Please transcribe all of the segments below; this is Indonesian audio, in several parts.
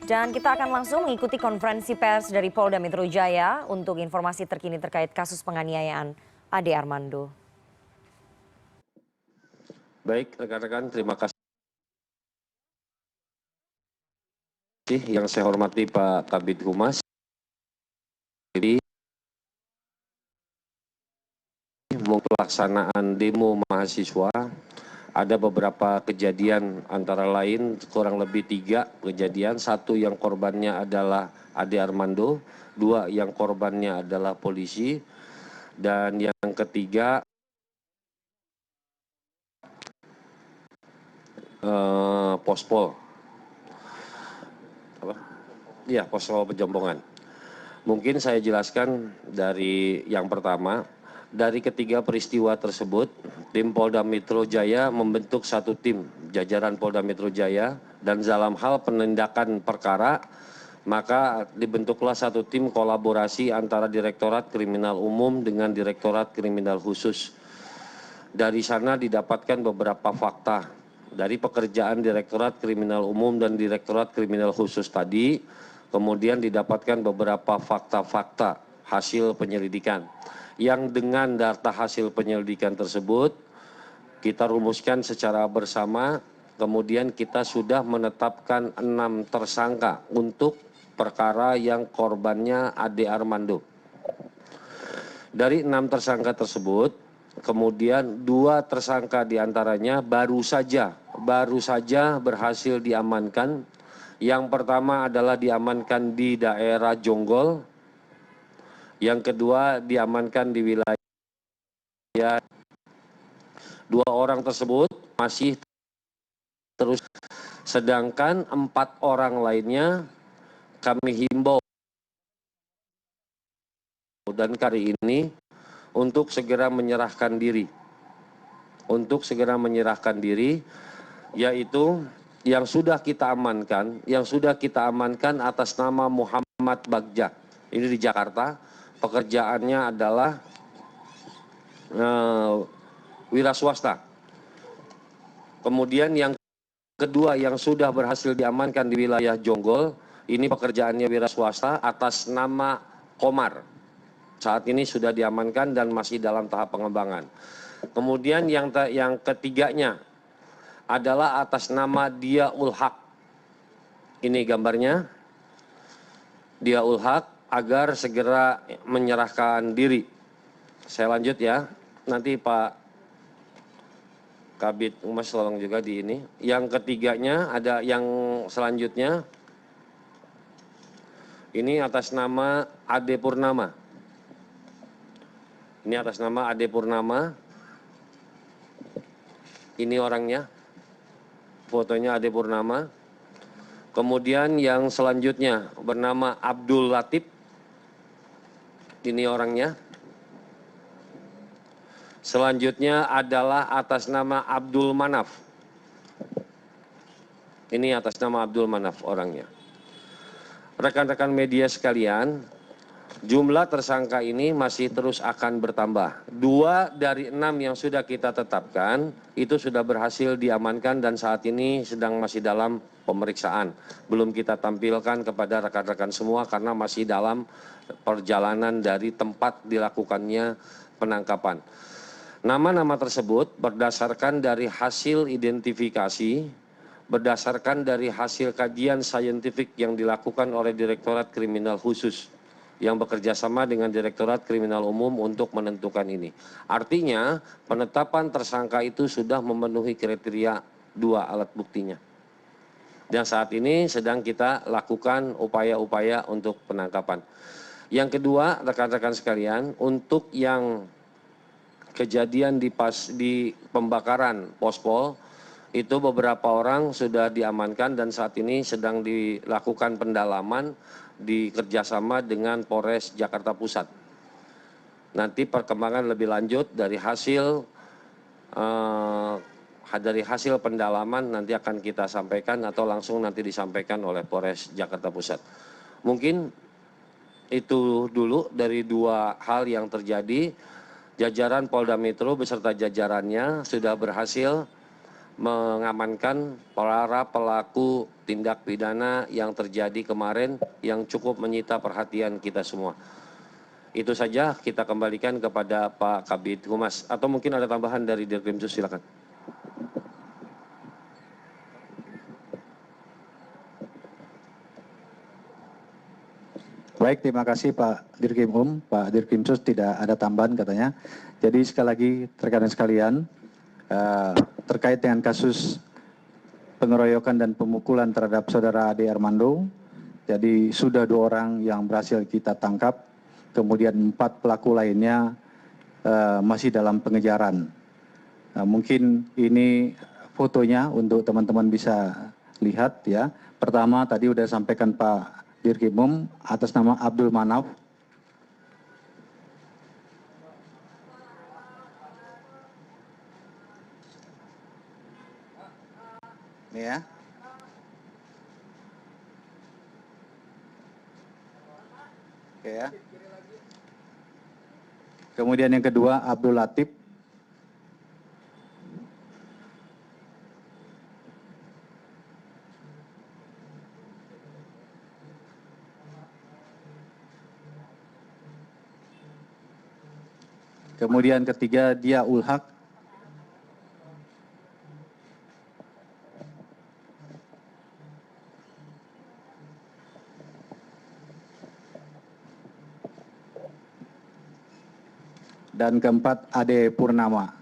Dan kita akan langsung mengikuti konferensi pers dari Polda Metro Jaya untuk informasi terkini terkait kasus penganiayaan Ade Armando. Baik, rekan-rekan, terima kasih. Yang saya hormati Pak Kabid Humas. Jadi, pelaksanaan demo mahasiswa, ada beberapa kejadian antara lain kurang lebih 3 kejadian. 1 yang korbannya adalah Ade Armando, 2 yang korbannya adalah polisi, dan yang ketiga Pospol. Iya, Pospol Pejombongan. Mungkin saya jelaskan dari yang pertama. Dari ketiga peristiwa tersebut, tim Polda Metro Jaya membentuk 1 tim jajaran Polda Metro Jaya, dan dalam hal penindakan perkara, maka dibentuklah 1 tim kolaborasi antara Direktorat Kriminal Umum dengan Direktorat Kriminal Khusus. Dari sana didapatkan beberapa fakta dari pekerjaan Direktorat Kriminal Umum dan Direktorat Kriminal Khusus tadi, kemudian didapatkan beberapa fakta-fakta hasil penyelidikan. Yang dengan data hasil penyelidikan tersebut kita rumuskan secara bersama, kemudian kita sudah menetapkan 6 tersangka untuk perkara yang korbannya Ade Armando. Dari 6 tersangka tersebut, kemudian 2 tersangka diantaranya baru saja berhasil diamankan. Yang pertama adalah diamankan di daerah Jonggol. Yang kedua diamankan di wilayah. 2 orang tersebut masih terus, sedangkan 4 orang lainnya kami himbau dan kali ini untuk segera menyerahkan diri. Yaitu yang sudah kita amankan atas nama Muhammad Bagja. Ini di Jakarta. Pekerjaannya adalah wira swasta. Kemudian yang kedua yang sudah berhasil diamankan di wilayah Jonggol, ini pekerjaannya wira swasta atas nama Komar. Saat ini sudah diamankan dan masih dalam tahap pengembangan. Kemudian yang ketiganya adalah atas nama Dia Ul Haq. Ini gambarnya. Dia Ul Haq agar segera menyerahkan diri. Saya lanjut ya. Nanti Pak Kabid Humas tolong juga di ini. Yang ketiganya ada yang selanjutnya. Ini atas nama Ade Purnama. Ini atas nama Ade Purnama. Ini orangnya. Fotonya Ade Purnama. Kemudian yang selanjutnya bernama Abdul Latif. Ini orangnya. Selanjutnya adalah atas nama Abdul Manaf. Ini atas nama Abdul Manaf orangnya. Rekan-rekan media sekalian, jumlah tersangka ini masih terus akan bertambah. 2 dari 6 yang sudah kita tetapkan itu sudah berhasil diamankan dan saat ini masih dalam pemeriksaan. Belum kita tampilkan kepada rekan-rekan semua karena masih dalam perjalanan dari tempat dilakukannya penangkapan. Nama-nama tersebut berdasarkan dari hasil identifikasi, berdasarkan dari hasil kajian saintifik yang dilakukan oleh Direktorat Kriminal Khusus yang bekerja sama dengan Direktorat Kriminal Umum untuk menentukan ini. Artinya penetapan tersangka itu sudah memenuhi kriteria 2 alat buktinya. Dan saat ini sedang kita lakukan upaya-upaya untuk penangkapan. Yang kedua, rekan-rekan sekalian, untuk yang kejadian di pembakaran Pospol, itu beberapa orang sudah diamankan dan saat ini sedang dilakukan pendalaman di kerjasama dengan Polres Jakarta Pusat. Nanti perkembangan lebih lanjut dari hasil pendalaman nanti akan kita sampaikan atau langsung nanti disampaikan oleh Polres Jakarta Pusat. Mungkin itu dulu dari 2 hal yang terjadi. Jajaran Polda Metro beserta jajarannya sudah berhasil mengamankan para pelaku tindak pidana yang terjadi kemarin yang cukup menyita perhatian kita semua. Itu saja, kita kembalikan kepada Pak Kabid Humas. Atau mungkin ada tambahan dari Dirkrimsus, silakan. Baik, terima kasih Pak Dirkrim Pak Dirkrimsus, tidak ada tambahan katanya. Jadi sekali lagi rekan-rekan sekalian, terkait dengan kasus pengeroyokan dan pemukulan terhadap saudara Ade Armando, jadi sudah 2 orang yang berhasil kita tangkap, kemudian 4 pelaku lainnya masih dalam pengejaran. Mungkin ini fotonya untuk teman-teman bisa lihat ya. Pertama tadi sudah sampaikan Pak Dirkrimum atas nama Abdul Manaf. Ini ya. Oke ya. Kemudian yang kedua Abdul Latif. Kemudian ketiga dia Ulhak. Dan keempat Ade Purnama.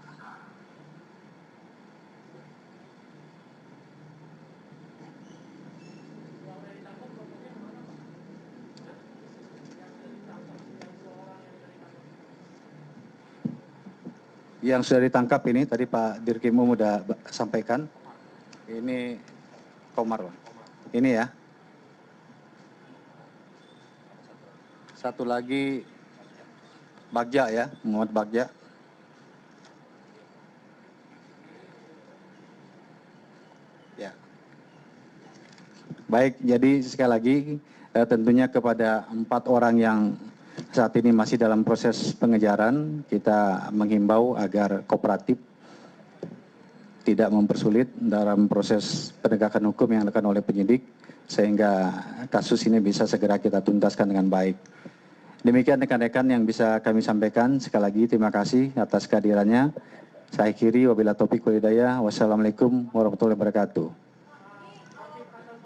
Yang sudah ditangkap ini tadi Pak Dirkrimum sudah sampaikan. Ini Komar, Pak. Ini ya. Satu lagi Bagja ya, Muhammad Bagja. Ya. Baik, jadi sekali lagi tentunya kepada 4 orang yang saat ini masih dalam proses pengejaran, kita menghimbau agar kooperatif, tidak mempersulit dalam proses penegakan hukum yang dilakukan oleh penyidik, sehingga kasus ini bisa segera kita tuntaskan dengan baik. Demikian rekan-rekan yang bisa kami sampaikan. Sekali lagi terima kasih atas kehadirannya. Saya akhiri, wabillahi taufiq wal hidayah. Wassalamualaikum warahmatullahi wabarakatuh.